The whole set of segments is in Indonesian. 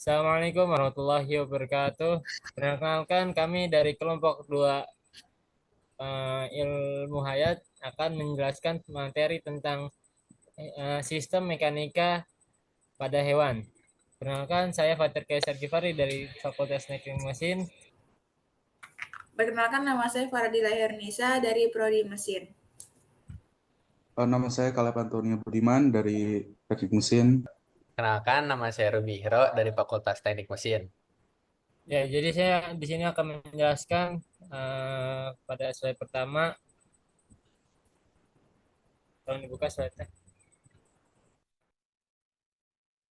Assalamualaikum warahmatullahi wabarakatuh. Perkenalkan kami dari kelompok 2 ilmu hayat akan menjelaskan materi tentang sistem mekanika pada hewan. Perkenalkan saya Fatir Kaisar Gifari dari Fakultas Teknik Mesin. Perkenalkan nama saya Faradila Hernisa dari Prodi Mesin. Nama saya Kaleb Antonio Budiman dari Teknik Mesin. Kenalkan, nama saya Ruby Hiro dari Fakultas Teknik Mesin. Ya, jadi saya di sini akan menjelaskan pada slide pertama. Tolong dibuka slide-nya.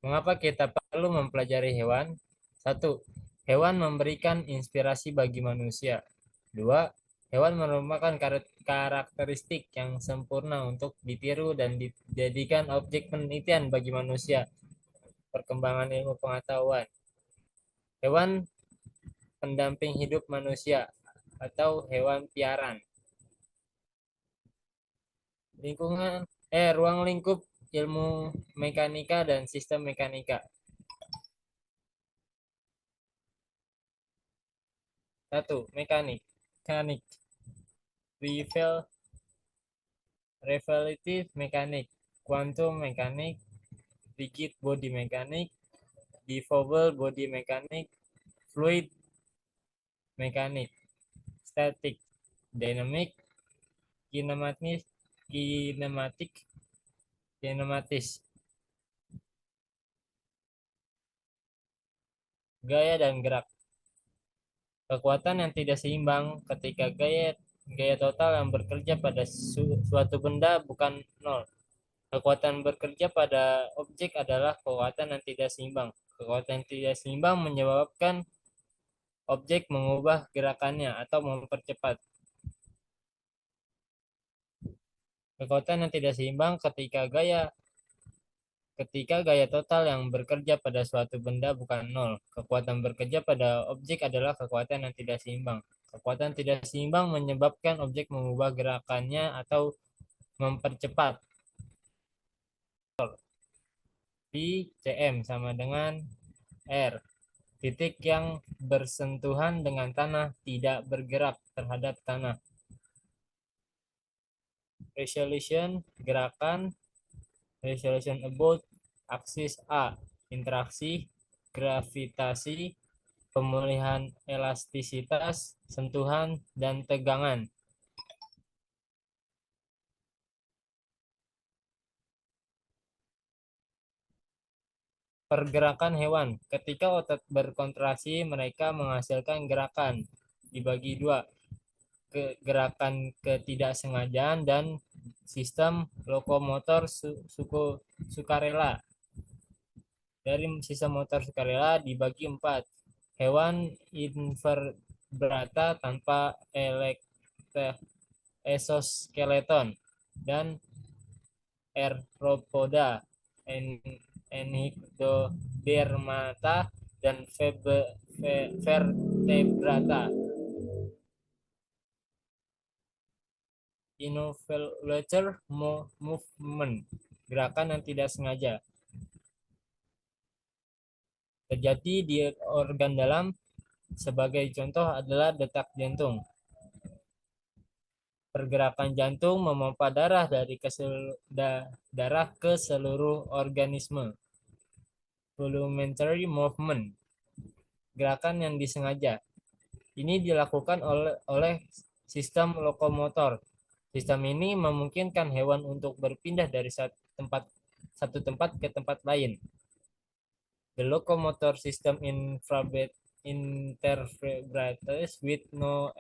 Mengapa kita perlu mempelajari hewan? 1. Hewan memberikan inspirasi bagi manusia. 2. Hewan merupakan karakteristik yang sempurna untuk ditiru dan dijadikan objek penelitian bagi manusia. Perkembangan ilmu pengetahuan. Hewan pendamping hidup manusia atau hewan piaran. Ruang lingkup ilmu mekanika dan sistem mekanika. 1. Mekanik. Relative mekanik, quantum mekanik, rigid body mekanik, divable body mekanik, fluid mekanik, static, dynamic, kinematis, gaya dan gerak. Kekuatan yang tidak seimbang ketika gaya total yang bekerja pada suatu benda bukan nol. Kekuatan bekerja pada objek adalah kekuatan yang tidak seimbang. Kekuatan yang tidak seimbang menyebabkan objek mengubah gerakannya atau mempercepat. Kekuatan yang tidak seimbang ketika gaya total yang bekerja pada suatu benda bukan nol. Kekuatan bekerja pada objek adalah kekuatan yang tidak seimbang. Kekuatan tidak seimbang menyebabkan objek mengubah gerakannya atau mempercepat. V cm sama dengan R. Titik yang bersentuhan dengan tanah tidak bergerak terhadap tanah. Resolution gerakan. Resolution about aksis A. Interaksi, gravitasi, pemulihan elastisitas, sentuhan, dan tegangan. Pergerakan hewan. Ketika otot berkontraksi, mereka menghasilkan gerakan. Dibagi dua, gerakan ketidaksengajaan dan sistem lokomotor sukarela. Dari sistem motor sukarela dibagi 4. Hewan invertebrata tanpa exoskeleton dan arthropoda, enigdodermata, dan vertebrata. Involuntary movement, gerakan yang tidak sengaja, terjadi di organ dalam. Sebagai contoh adalah detak jantung. Pergerakan jantung memompa darah ke seluruh organisme. Voluntary movement, gerakan yang disengaja. Ini dilakukan oleh sistem lokomotor. Sistem ini memungkinkan hewan untuk berpindah dari satu tempat ke tempat lain. The locomotor system invertebrates with no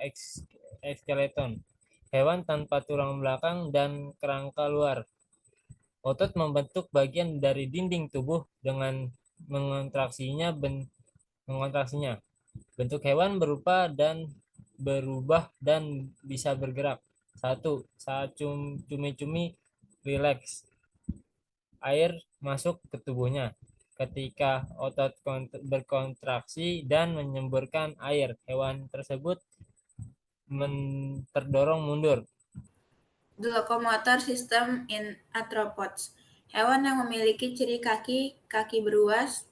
skeleton. Hewan tanpa tulang belakang dan kerangka luar. Otot membentuk bagian dari dinding tubuh dengan mengontraksinya. Bentuk hewan berubah dan bisa bergerak. 1. Saat cumi-cumi rileks, air masuk ke tubuhnya. Ketika otot berkontraksi dan menyemburkan air, hewan tersebut terdorong mundur. The locomotor system in arthropods. Hewan yang memiliki ciri kaki beruas,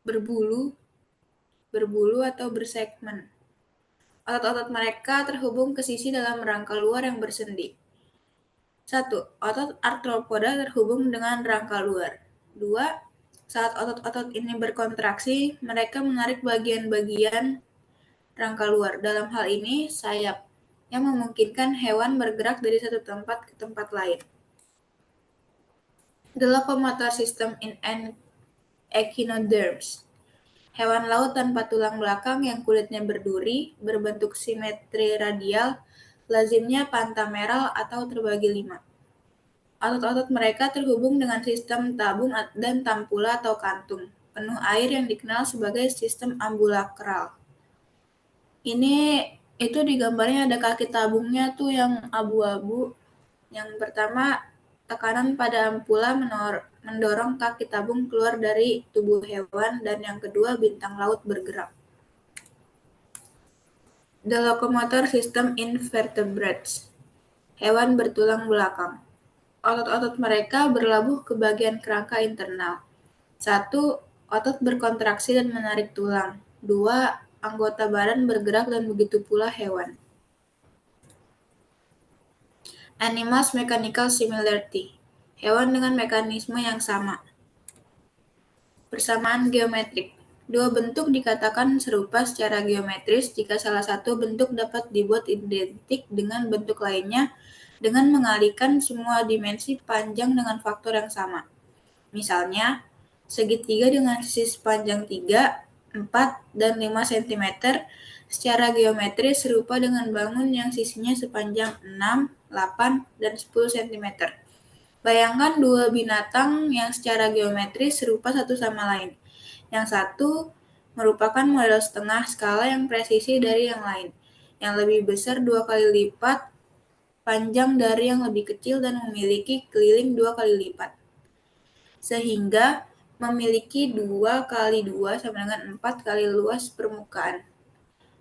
berbulu atau bersegmen. Otot-otot mereka terhubung ke sisi dalam rangka luar yang bersendi. 1. Otot arthropoda terhubung dengan rangka luar. 2. Saat otot-otot ini berkontraksi, mereka menarik bagian-bagian rangka luar. Dalam hal ini, sayap, yang memungkinkan hewan bergerak dari satu tempat ke tempat lain. The locomotor system in echinoderms. Hewan laut tanpa tulang belakang yang kulitnya berduri, berbentuk simetri radial, lazimnya pentameral atau terbagi 5. Otot-otot mereka terhubung dengan sistem tabung dan tampula atau kantung, penuh air yang dikenal sebagai sistem ambulakral. Ini itu di gambarnya ada kaki tabungnya tuh yang abu-abu. Yang pertama, tekanan pada ampula mendorong kaki tabung keluar dari tubuh hewan, dan yang kedua, bintang laut bergerak. The locomotor system in vertebrates. Hewan bertulang belakang. Otot-otot mereka berlabuh ke bagian kerangka internal. 1. Otot berkontraksi dan menarik tulang. 2. Anggota badan bergerak dan begitu pula hewan. Animals mechanical similarity. Hewan dengan mekanisme yang sama. Persamaan geometrik. Dua bentuk dikatakan serupa secara geometris jika salah satu bentuk dapat dibuat identik dengan bentuk lainnya dengan mengalihkan semua dimensi panjang dengan faktor yang sama. Misalnya, segitiga dengan sisi sepanjang 3, 4, dan 5 cm secara geometris serupa dengan bangun yang sisinya sepanjang 6, 8, dan 10 cm. Bayangkan dua binatang yang secara geometris serupa satu sama lain. Yang satu merupakan model setengah skala yang presisi dari yang lain, yang lebih besar 2 kali lipat panjang dari yang lebih kecil dan memiliki keliling 2 kali lipat. Sehingga memiliki 2 kali 2 sama dengan 4 kali luas permukaan.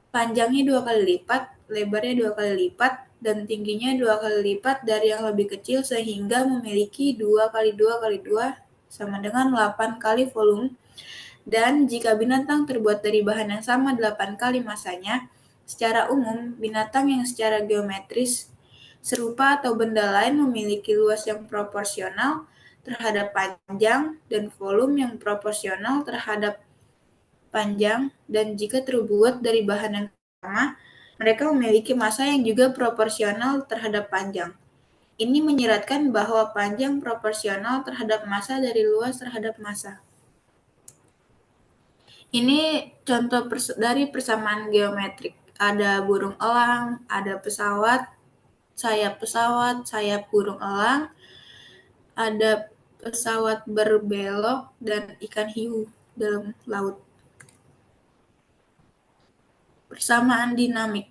Panjangnya 2 kali lipat, lebarnya 2 kali lipat, dan tingginya 2 kali lipat dari yang lebih kecil sehingga memiliki 2 kali 2 kali 2 sama dengan 8 kali volume. Dan jika binatang terbuat dari bahan yang sama 8 kali masanya, secara umum binatang yang secara geometris serupa atau benda lain memiliki luas yang proporsional terhadap panjang dan volume yang proporsional terhadap panjang, dan jika terbuat dari bahan yang sama, mereka memiliki massa yang juga proporsional terhadap panjang. Ini menyiratkan bahwa panjang proporsional terhadap massa dari luas terhadap massa. Ini contoh dari persamaan geometrik. Ada burung elang, ada pesawat, sayap burung elang, ada pesawat berbelok, dan ikan hiu dalam laut. Persamaan dinamik.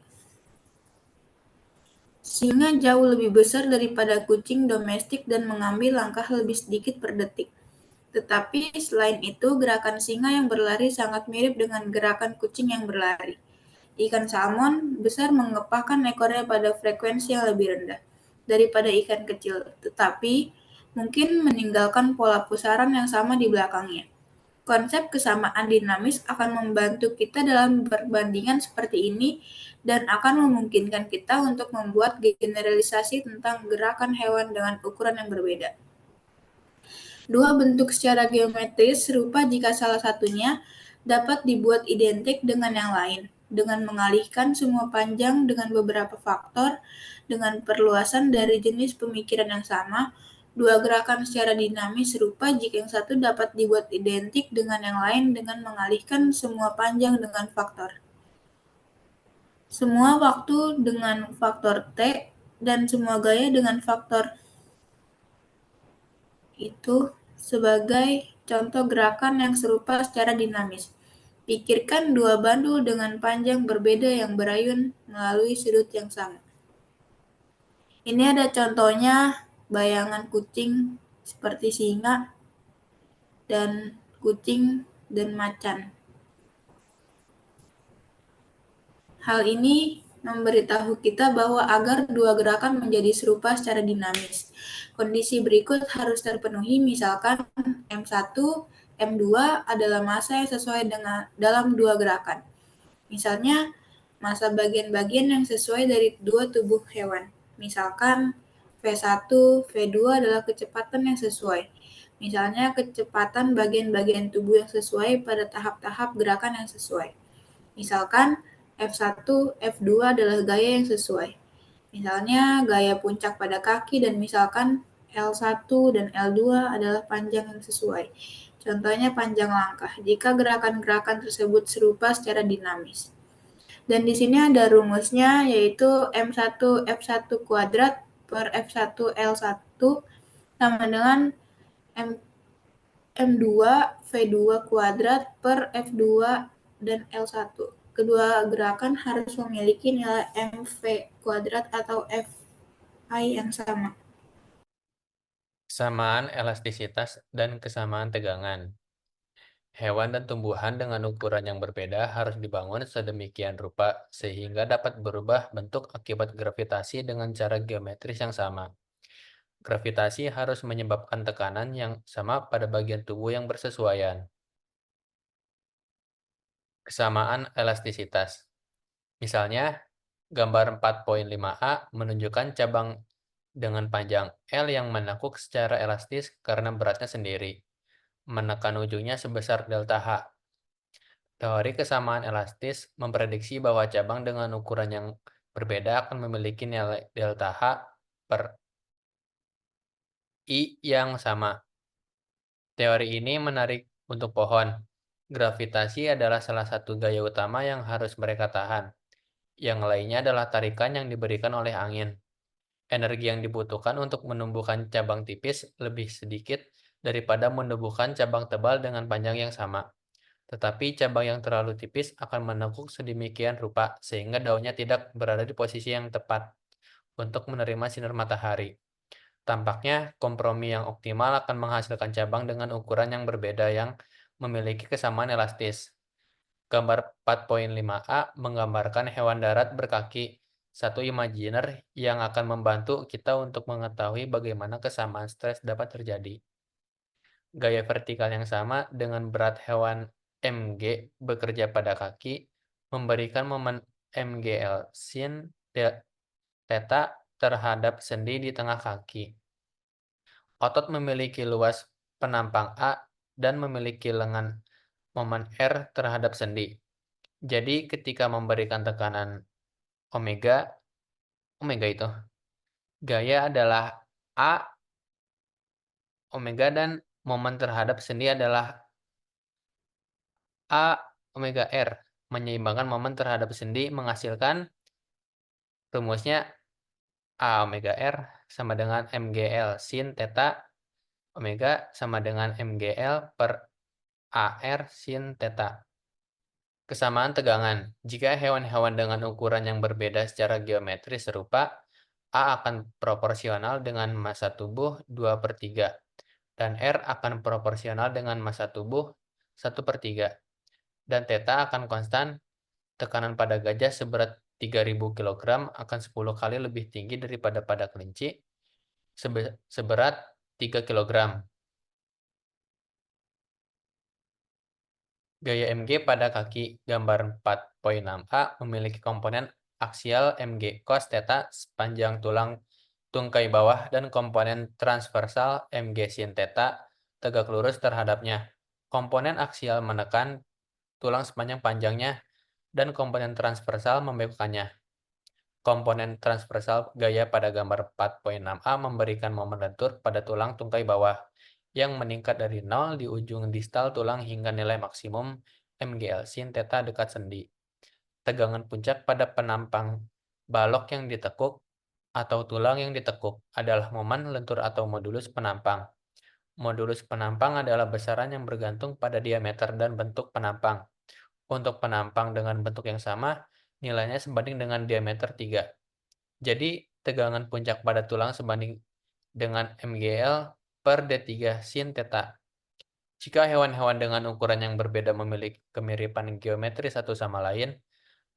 Singa jauh lebih besar daripada kucing domestik dan mengambil langkah lebih sedikit per detik. Tetapi selain itu, gerakan singa yang berlari sangat mirip dengan gerakan kucing yang berlari. Ikan salmon besar mengepakkan ekornya pada frekuensi yang lebih rendah daripada ikan kecil, tetapi mungkin meninggalkan pola pusaran yang sama di belakangnya. Konsep kesamaan dinamis akan membantu kita dalam perbandingan seperti ini dan akan memungkinkan kita untuk membuat generalisasi tentang gerakan hewan dengan ukuran yang berbeda. Dua bentuk secara geometris serupa jika salah satunya dapat dibuat identik dengan yang lain, dengan mengalihkan semua panjang dengan beberapa faktor, dengan perluasan dari jenis pemikiran yang sama. Dua gerakan secara dinamis serupa jika yang satu dapat dibuat identik dengan yang lain dengan mengalihkan semua panjang dengan faktor. Semua waktu dengan faktor T dan semua gaya dengan faktor itu sebagai contoh gerakan yang serupa secara dinamis. Pikirkan dua bandul dengan panjang berbeda yang berayun melalui sudut yang sama. Ini ada contohnya bayangan kucing seperti singa dan kucing dan macan. Hal ini memberitahu kita bahwa agar dua gerakan menjadi serupa secara dinamis, kondisi berikut harus terpenuhi, misalkan M1 M2 adalah massa yang sesuai dengan dalam dua gerakan. Misalnya, massa bagian-bagian yang sesuai dari dua tubuh hewan. Misalkan, V1, V2 adalah kecepatan yang sesuai. Misalnya, kecepatan bagian-bagian tubuh yang sesuai pada tahap-tahap gerakan yang sesuai. Misalkan, F1, F2 adalah gaya yang sesuai. Misalnya, gaya puncak pada kaki dan misalkan L1 dan L2 adalah panjang yang sesuai. Contohnya panjang langkah, jika gerakan-gerakan tersebut serupa secara dinamis. Dan di sini ada rumusnya, yaitu M1 F1 kuadrat per F1 L1 sama dengan M2 V2 kuadrat per F2 dan L1. Kedua gerakan harus memiliki nilai MV kuadrat atau Fi yang sama. Kesamaan elastisitas dan kesamaan tegangan. Hewan dan tumbuhan dengan ukuran yang berbeda harus dibangun sedemikian rupa sehingga dapat berubah bentuk akibat gravitasi dengan cara geometris yang sama. Gravitasi harus menyebabkan tekanan yang sama pada bagian tubuh yang bersesuaian. Kesamaan elastisitas. Misalnya, gambar 4.5a menunjukkan cabang dengan panjang L yang menekuk secara elastis karena beratnya sendiri, menekan ujungnya sebesar delta H. Teori kesamaan elastis memprediksi bahwa cabang dengan ukuran yang berbeda akan memiliki nilai delta H per I yang sama. Teori ini menarik untuk pohon. Gravitasi adalah salah satu gaya utama yang harus mereka tahan. Yang lainnya adalah tarikan yang diberikan oleh angin. Energi yang dibutuhkan untuk menumbuhkan cabang tipis lebih sedikit daripada menumbuhkan cabang tebal dengan panjang yang sama. Tetapi cabang yang terlalu tipis akan menekuk sedemikian rupa sehingga daunnya tidak berada di posisi yang tepat untuk menerima sinar matahari. Tampaknya kompromi yang optimal akan menghasilkan cabang dengan ukuran yang berbeda yang memiliki kesamaan elastis. Gambar 4.5a menggambarkan hewan darat berkaki, satu imajiner yang akan membantu kita untuk mengetahui bagaimana kesamaan stres dapat terjadi. Gaya vertikal yang sama dengan berat hewan mg bekerja pada kaki memberikan momen mgl sin theta terhadap sendi di tengah kaki. Otot memiliki luas penampang A dan memiliki lengan momen R terhadap sendi. Jadi ketika memberikan tekanan omega itu, gaya adalah A omega dan momen terhadap sendi adalah A omega R. Menyeimbangkan momen terhadap sendi menghasilkan rumusnya A omega R sama dengan MGL sin theta omega sama dengan MGL per AR sin theta. Kesamaan tegangan. Jika hewan-hewan dengan ukuran yang berbeda secara geometris serupa, A akan proporsional dengan massa tubuh 2/3, dan R akan proporsional dengan massa tubuh 1/3, dan theta akan konstan. Tekanan pada gajah seberat 3000 kg akan 10 kali lebih tinggi daripada pada kelinci seberat 3 kg. Gaya Mg pada kaki gambar 4.6a memiliki komponen aksial Mg cos theta sepanjang tulang tungkai bawah dan komponen transversal Mg sin theta tegak lurus terhadapnya. Komponen aksial menekan tulang sepanjang panjangnya dan komponen transversal membengkokkannya. Komponen transversal gaya pada gambar 4.6a memberikan momen lentur pada tulang tungkai bawah yang meningkat dari 0 di ujung distal tulang hingga nilai maksimum MGL sin theta dekat sendi. Tegangan puncak pada penampang balok yang ditekuk atau tulang yang ditekuk adalah momen lentur atau modulus penampang. Modulus penampang adalah besaran yang bergantung pada diameter dan bentuk penampang. Untuk penampang dengan bentuk yang sama, nilainya sebanding dengan diameter 3. Jadi, tegangan puncak pada tulang sebanding dengan MGL per D3 sin theta. Jika hewan-hewan dengan ukuran yang berbeda memiliki kemiripan geometri satu sama lain,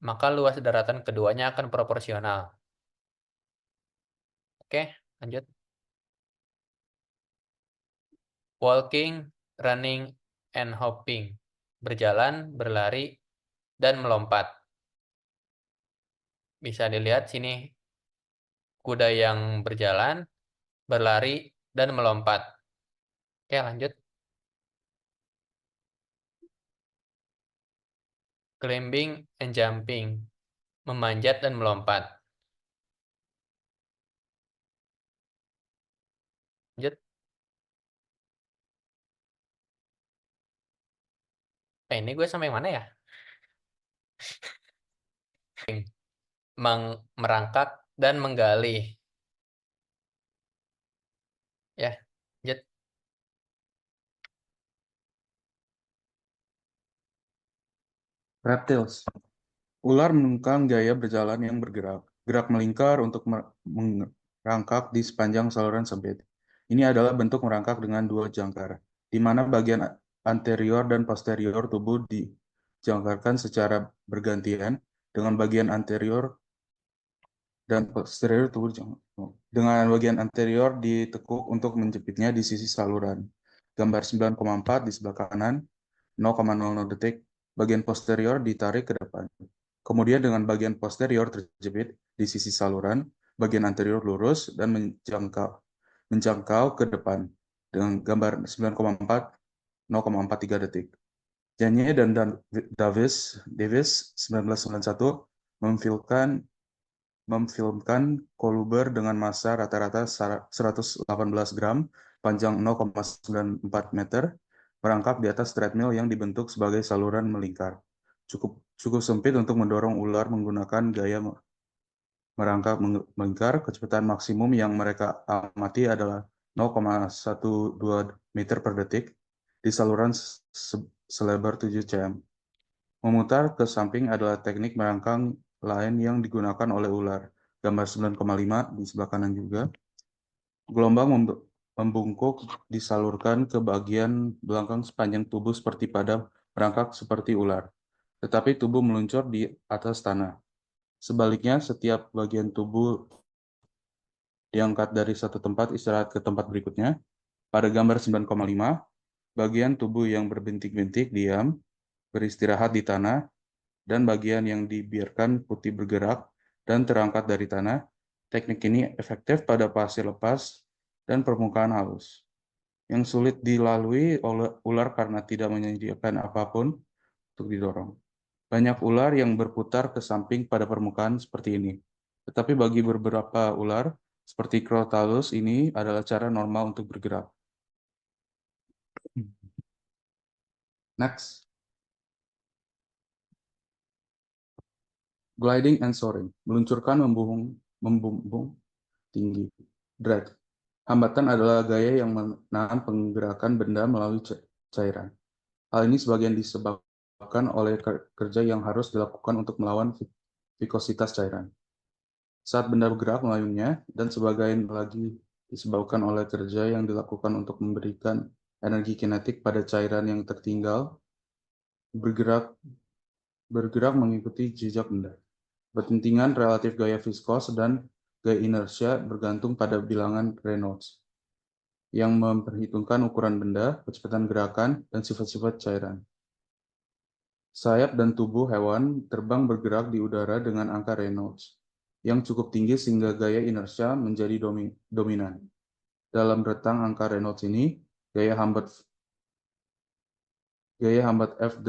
maka luas daratan keduanya akan proporsional. Oke, lanjut. Walking, running, and hopping, berjalan, berlari, dan melompat. Bisa dilihat sini, kuda yang berjalan, berlari, dan melompat. Oke, lanjut. Climbing and jumping, memanjat dan melompat. Lanjut. Ini gue sama yang mana ya? Merangkak dan menggali. Ya, lanjut. Reptiles. Ular menunggang gaya berjalan yang bergerak. Gerak melingkar untuk merangkak di sepanjang saluran sempit. Ini adalah bentuk merangkak dengan dua jangkar, di mana bagian anterior dan posterior tubuh dijangkarkan secara bergantian dengan bagian anterior dan posterior tubuh ditekuk untuk menjepitnya di sisi saluran. Gambar 9,4 di sebelah kanan, 0,00 detik, bagian posterior ditarik ke depan. Kemudian dengan bagian posterior terjepit di sisi saluran, bagian anterior lurus dan menjangkau ke depan dengan gambar 9,4, 0,43 detik. Janye dan Davis 1991 memfilmkan koluber dengan massa rata-rata 118 gram, panjang 0,94 meter, merangkak di atas treadmill yang dibentuk sebagai saluran melingkar. Cukup sempit untuk mendorong ular menggunakan gaya merangkak melingkar. Kecepatan maksimum yang mereka amati adalah 0,12 meter per detik di saluran selebar 7 cm. Memutar ke samping adalah teknik merangkak lain yang digunakan oleh ular. Gambar 9,5 di sebelah kanan juga. Gelombang membungkuk disalurkan ke bagian belakang sepanjang tubuh seperti pada merangkak seperti ular, tetapi tubuh meluncur di atas tanah. Sebaliknya, setiap bagian tubuh diangkat dari satu tempat istirahat ke tempat berikutnya. Pada gambar 9,5, bagian tubuh yang berbintik-bintik diam, beristirahat di tanah, dan bagian yang dibiarkan putih bergerak dan terangkat dari tanah. Teknik ini efektif pada pasir lepas dan permukaan halus, yang sulit dilalui oleh ular karena tidak menyediakan apapun untuk didorong. Banyak ular yang berputar ke samping pada permukaan seperti ini. Tetapi bagi beberapa ular, seperti Crotalus, ini adalah cara normal untuk bergerak. Next. Gliding and soaring, meluncurkan membumbung tinggi. Drag. Hambatan adalah gaya yang menahan penggerakan benda melalui cairan. Hal ini sebagian disebabkan oleh kerja yang harus dilakukan untuk melawan vikositas cairan saat benda bergerak melayungnya, dan sebagian lagi disebabkan oleh kerja yang dilakukan untuk memberikan energi kinetik pada cairan yang tertinggal bergerak mengikuti jejak benda. Bertentingan relatif gaya viskos dan gaya inersia bergantung pada bilangan Reynolds yang memperhitungkan ukuran benda, kecepatan gerakan, dan sifat-sifat cairan. Sayap dan tubuh hewan terbang bergerak di udara dengan angka Reynolds yang cukup tinggi sehingga gaya inersia menjadi dominan. Dalam rentang angka Reynolds ini, gaya hambat F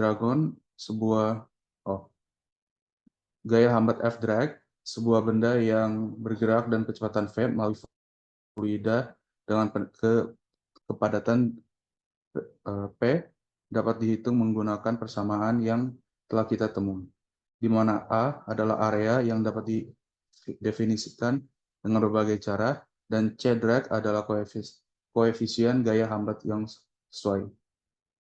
drag, sebuah benda yang bergerak dan kecepatan v melalui fluida dengan kepadatan P dapat dihitung menggunakan persamaan yang telah kita temui, di mana A adalah area yang dapat didefinisikan dengan berbagai cara, dan C drag adalah koefisien gaya hambat yang sesuai.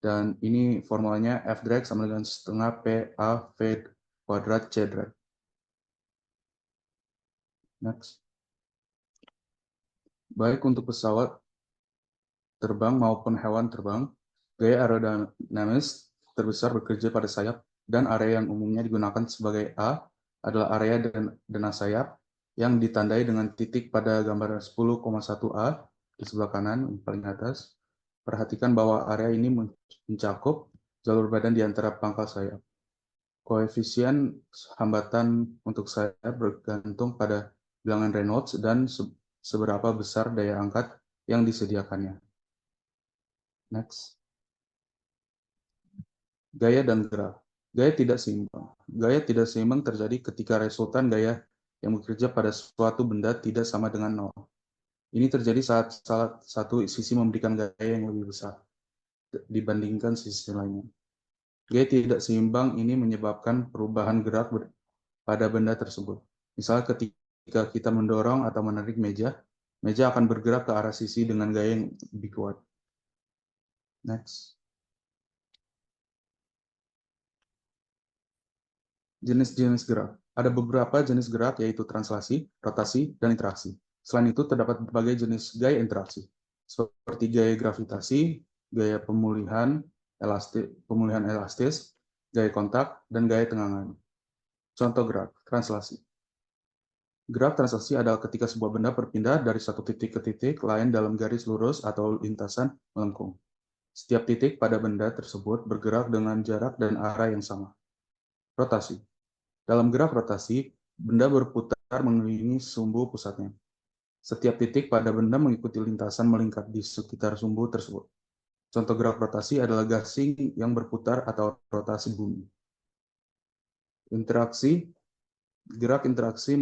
Dan ini formulanya F drag sama dengan setengah P A V kuadrat C drag. Next. Baik untuk pesawat terbang maupun hewan terbang, gaya aerodinamis terbesar bekerja pada sayap, dan area yang umumnya digunakan sebagai A adalah area dena sayap yang ditandai dengan titik pada gambar 10,1A di sebelah kanan paling atas. Perhatikan bahwa area ini mencakup jalur badan di antara pangkal sayap. Koefisien hambatan untuk sayap bergantung pada bilangan Reynolds dan seberapa besar daya angkat yang disediakannya. Next. Gaya dan gerak. Gaya tidak seimbang. Gaya tidak seimbang terjadi ketika resultan gaya yang bekerja pada suatu benda tidak sama dengan nol. Ini terjadi saat salah satu sisi memberikan gaya yang lebih besar dibandingkan sisi lainnya. Gaya tidak seimbang ini menyebabkan perubahan gerak pada benda tersebut. Misalnya ketika kita mendorong atau menarik meja, meja akan bergerak ke arah sisi dengan gaya yang lebih kuat. Next. Jenis-jenis gerak. Ada beberapa jenis gerak yaitu translasi, rotasi, dan interaksi. Selain itu terdapat berbagai jenis gaya interaksi, seperti gaya gravitasi, gaya pemulihan elastis, gaya kontak, dan gaya tenggangan. Contoh gerak, translasi. Gerak translasi adalah ketika sebuah benda berpindah dari satu titik ke titik lain dalam garis lurus atau lintasan melengkung. Setiap titik pada benda tersebut bergerak dengan jarak dan arah yang sama. Rotasi. Dalam gerak rotasi, benda berputar mengelilingi sumbu pusatnya. Setiap titik pada benda mengikuti lintasan melingkar di sekitar sumbu tersebut. Contoh gerak rotasi adalah gasing yang berputar atau rotasi bumi. Interaksi. Gerak interaksi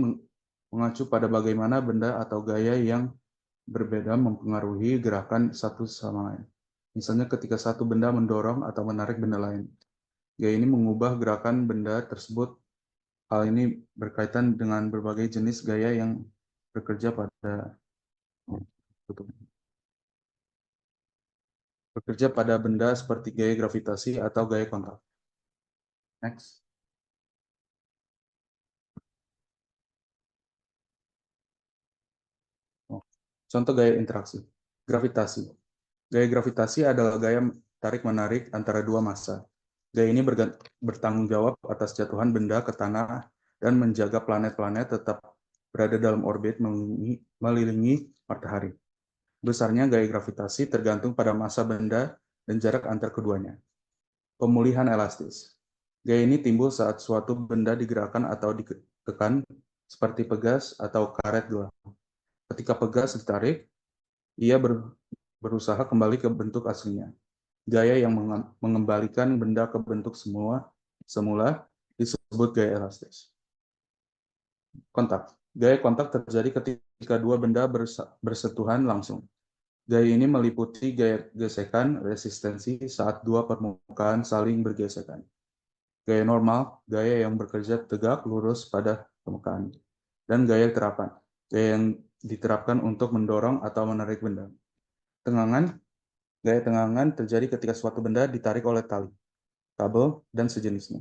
mengacu pada bagaimana benda atau gaya yang berbeda mempengaruhi gerakan satu sama lain. Misalnya ketika satu benda mendorong atau menarik benda lain. Gaya ini mengubah gerakan benda tersebut. Hal ini berkaitan dengan berbagai jenis gaya yang bekerja pada benda seperti gaya gravitasi atau gaya kontak. Next. Contoh gaya interaksi. Gravitasi. Gaya gravitasi adalah gaya tarik-menarik antara dua massa. Gaya ini bertanggung jawab atas jatuhan benda ke tanah dan menjaga planet-planet tetap berada dalam orbit mengelilingi matahari. Besarnya gaya gravitasi tergantung pada massa benda dan jarak antar keduanya. Pemulihan elastis. Gaya ini timbul saat suatu benda digerakkan atau ditekan seperti pegas atau karet gelang. Ketika pegas ditarik, ia berusaha kembali ke bentuk aslinya. Gaya yang mengembalikan benda ke bentuk semula disebut gaya elastis. Kontak. Gaya kontak terjadi ketika dua benda bersentuhan langsung. Gaya ini meliputi gaya gesekan, resistensi saat dua permukaan saling bergesekan. Gaya normal, gaya yang bekerja tegak lurus pada permukaan. Dan gaya terapan, gaya yang diterapkan untuk mendorong atau menarik benda. Tenggangan, gaya tenggangan terjadi ketika suatu benda ditarik oleh tali, kabel, dan sejenisnya.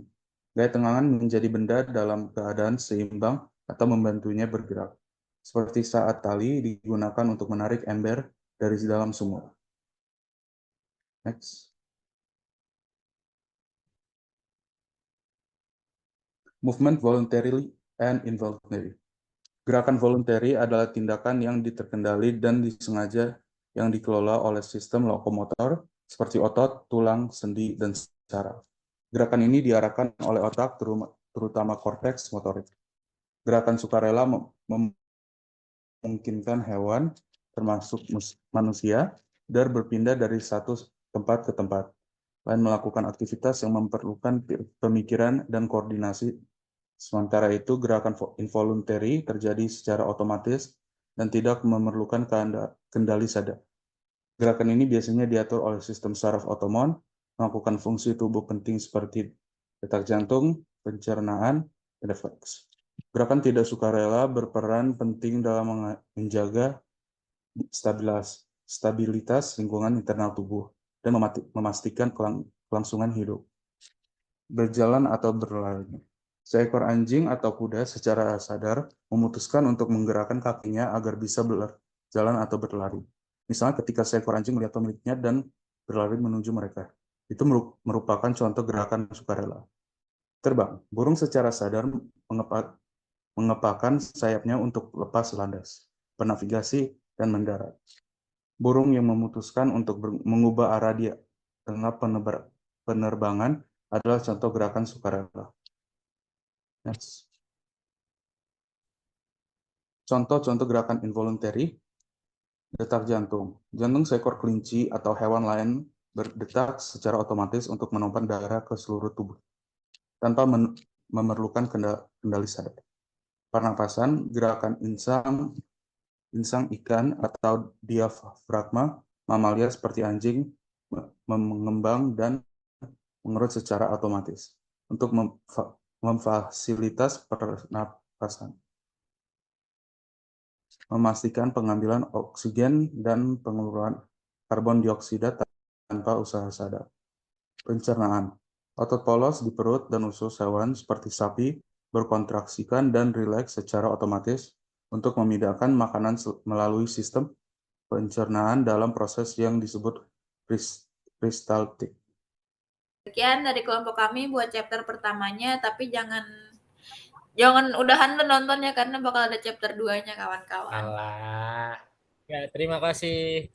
Gaya tenggangan menjadi benda dalam keadaan seimbang atau membantunya bergerak, seperti saat tali digunakan untuk menarik ember dari dalam sumur. Next. Movement voluntarily and involuntary. Gerakan voluntary adalah tindakan yang terkendali dan disengaja yang dikelola oleh sistem lokomotor seperti otot, tulang, sendi, dan saraf. Gerakan ini diarahkan oleh otak, terutama korteks motorik. Gerakan sukarela memungkinkan hewan, termasuk manusia, berpindah dari satu tempat ke tempat lain melakukan aktivitas yang memerlukan pemikiran dan koordinasi. Sementara itu, gerakan involuntary terjadi secara otomatis dan tidak memerlukan kendali sadar. Gerakan ini biasanya diatur oleh sistem saraf otonom, melakukan fungsi tubuh penting seperti detak jantung, pencernaan, dan refleks. Gerakan tidak sukarela berperan penting dalam menjaga stabilitas lingkungan internal tubuh dan memastikan kelangsungan hidup. Berjalan atau berlari. Seekor anjing atau kuda secara sadar memutuskan untuk menggerakkan kakinya agar bisa berjalan atau berlari. Misalnya ketika seekor anjing melihat pemiliknya dan berlari menuju mereka. Itu merupakan contoh gerakan sukarela. Terbang. Burung secara sadar mengepakkan sayapnya untuk lepas landas, bernavigasi, dan mendarat. Burung yang memutuskan untuk mengubah arah di tengah penerbangan adalah contoh gerakan sukarela. Next. Contoh-contoh gerakan involuntary. Detak jantung. Jantung seekor kelinci atau hewan lain berdetak secara otomatis untuk menompa darah ke seluruh tubuh, tanpa memerlukan kendali sadar. Pernapasan, gerakan insang ikan atau diafragma mamalia seperti anjing mengembang dan mengerut secara otomatis untuk memfasilitas pernapasan. Memastikan pengambilan oksigen dan pengeluaran karbon dioksida tanpa usaha sadar. Pencernaan. Otot polos di perut dan usus hewan seperti sapi berkontraksikan dan rileks secara otomatis untuk memindahkan makanan melalui sistem pencernaan dalam proses yang disebut peristaltik. Sekian dari kelompok kami buat chapter pertamanya, tapi jangan udahan nontonnya karena bakal ada chapter 2-nya kawan-kawan. Alah. Ya, terima kasih.